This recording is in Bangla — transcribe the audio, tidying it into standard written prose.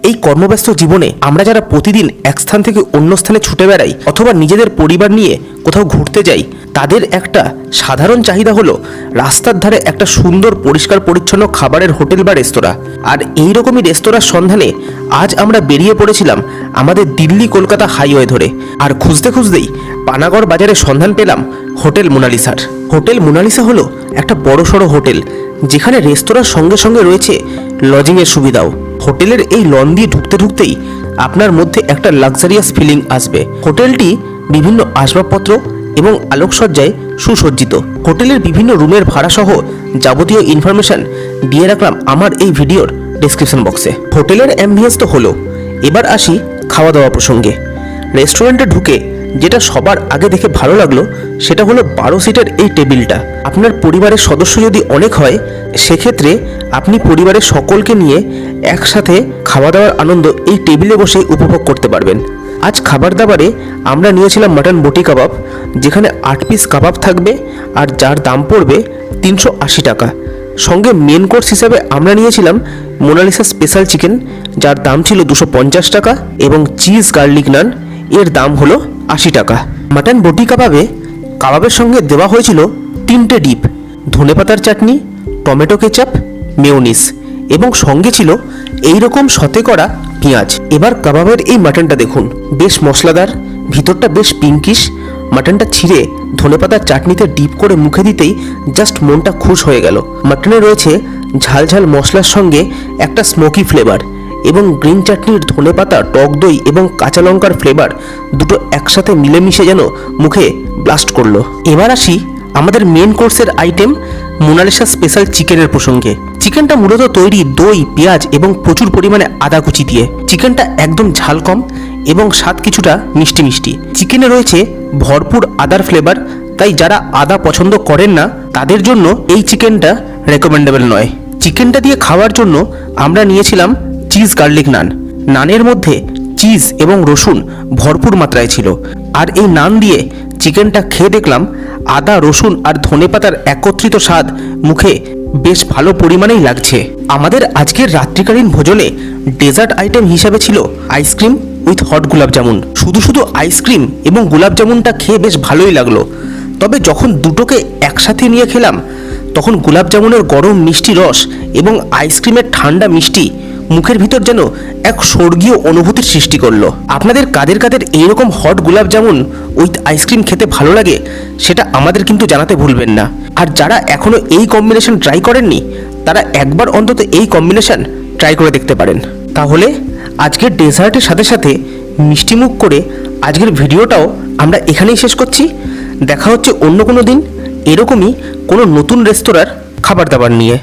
এই কর্মব্যস্ত জীবনে আমরা যারা প্রতিদিন এক স্থান থেকে অন্য স্থানে ছুটে বেড়াই অথবা নিজেদের পরিবার নিয়ে কোথাও ঘুরতে যাই, তাদের একটা সাধারণ চাহিদা হলো রাস্তার ধারে একটা সুন্দর পরিষ্কার পরিচ্ছন্ন খাবারের হোটেল বা রেস্তোরাঁ। আর এই রকমই রেস্তোরাঁর সন্ধানে আজ আমরা বেরিয়ে পড়েছিলাম আমাদের দিল্লি কলকাতা হাইওয়ে ধরে। আর খুঁজতে খুঁজতেই পানাগড় বাজারে সন্ধান পেলাম হোটেল মোনালিসার। হোটেল মোনালিসা হলো একটা বড়সড় হোটেল, যেখানে রেস্তোরাঁর সঙ্গে সঙ্গে রয়েছে লজিংয়ের সুবিধাও। হোটেলের এই লন দিয়ে ঢুকতে ঢুকতেই আপনার মধ্যে একটা লাক্সারিয়াস ফিলিং আসবে। হোটেলটি বিভিন্ন আসবাবপত্র এবং আলোকসজ্জায় সুসজ্জিত। হোটেলের বিভিন্ন রুমের ভাড়া সহ যাবতীয় ইনফরমেশন দিয়ে রাখলাম আমার এই ভিডিওর ডেসক্রিপশন বক্সে। হোটেলের অ্যাম্বিয়েন্স তো হলো, এবার আসি খাওয়া দাওয়া প্রসঙ্গে। রেস্টুরেন্টে ঢুকে যেটা সবার আগে দেখে ভালো লাগলো সেটা হলো 12 সিটের এই টেবিলটা। আপনার পরিবারের সদস্য যদি অনেক হয়, সেক্ষেত্রে আপনি পরিবারের সকলকে নিয়ে একসাথে খাওয়া দাওয়ার আনন্দ এই টেবিলে বসে উপভোগ করতে পারবেন। আজ খাবার দাবারে আমরা নিয়েছিলাম মাটন বটি কাবাব, যেখানে 8 পিস কাবাব থাকবে আর যার দাম পড়বে 380 টাকা। সঙ্গে মেন কোর্স হিসাবে আমরা নিয়েছিলাম মোনালিসা স্পেশাল চিকেন, যার দাম ছিল 250 টাকা, এবং চিজ গার্লিক নান, এর দাম হলো 80 টাকা। মাটন বটি কাবাবের সঙ্গে দেওয়া হয়েছিল 3টে ডিপ, ধনেপাতার চাটনি, টমেটো কেচাপ, মেয়োনিজ, এবং সঙ্গে ছিল এইরকম সতে করা পেঁয়াজ। এবার কাবাবের এই মাটনটা দেখুন, বেশ মশলাদার, ভিতরটা বেশ পিঙ্কিশ। মাটনটা ছিঁড়ে ধনেপাতার চাটনিতে ডিপ করে মুখে দিতেই জাস্ট মনটা খুশ হয়ে গেল। মাটনে রয়েছে ঝালঝাল মশলার সঙ্গে একটা স্মোকি ফ্লেভার, এবং গ্রিন চাটনির ধনেপাতা, টক দই এবং কাঁচা লঙ্কার ফ্লেভার দুটো একসাথে মিলেমিশে যেন মুখে ব্লাস্ট করলো। এবার আসি আমাদের মেন কোর্সের আইটেম মোনালিসা স্পেশাল চিকেনের প্রসঙ্গে। চিকেনটা মূলত তৈরি দই, পেঁয়াজ এবং প্রচুর পরিমাণে আদা কুচি দিয়ে। চিকেনটা একদম ঝাল কম এবং স্বাদ কিছুটা মিষ্টি মিষ্টি। চিকেনে রয়েছে ভরপুর আদার ফ্লেভার, তাই যারা আদা পছন্দ করেন না তাদের জন্য এই চিকেনটা রেকমেন্ডেবল নয়। চিকেনটা দিয়ে খাওয়ার জন্য আমরা নিয়েছিলাম চিজ গার্লিক নান। নানের মধ্যে চিজ এবং রসুন ভরপুর মাত্রায় ছিল। আর এই নান দিয়ে চিকেনটা খেয়ে দেখলাম আদা, রসুন আর ধনেপাতার একত্রিত স্বাদ মুখে বেশ ভালো পরিমাণেই লাগছে। আমাদের আজকের রাত্রিকালীন ভোজনে ডেজার্ট আইটেম হিসাবে ছিল আইসক্রিম উইথ হট গোলাপ জামুন। শুধু আইসক্রিম এবং গোলাপ জামুনটা খেয়ে বেশ ভালোই লাগলো, তবে যখন দুটোকে একসাথে নিয়ে খেলাম তখন গোলাপ জামুনের গরম মিষ্টি রস এবং আইসক্রিমের ঠান্ডা মিষ্টি মুখের ভিতর যেন এক স্বর্গীয় অনুভূতির সৃষ্টি করলো। আপনাদের কাদের কাদের এইরকম হট গোলাপ জামুন উইথ আইসক্রিম খেতে ভালো লাগে সেটা আমাদের কিন্তু জানাতে ভুলবেন না। আর যারা এখনও এই কম্বিনেশন ট্রাই করেননি, তারা একবার অন্তত এই কম্বিনেশন ট্রাই করে দেখতে পারেন। তাহলে আজকের ডেজার্টের সাথে সাথে মিষ্টিমুখ করে আজকের ভিডিওটাও আমরা এখানেই শেষ করছি। দেখা হচ্ছে অন্য কোনো দিন এরকমই কোনো নতুন রেস্তোরাঁর খাবার দাবার নিয়ে।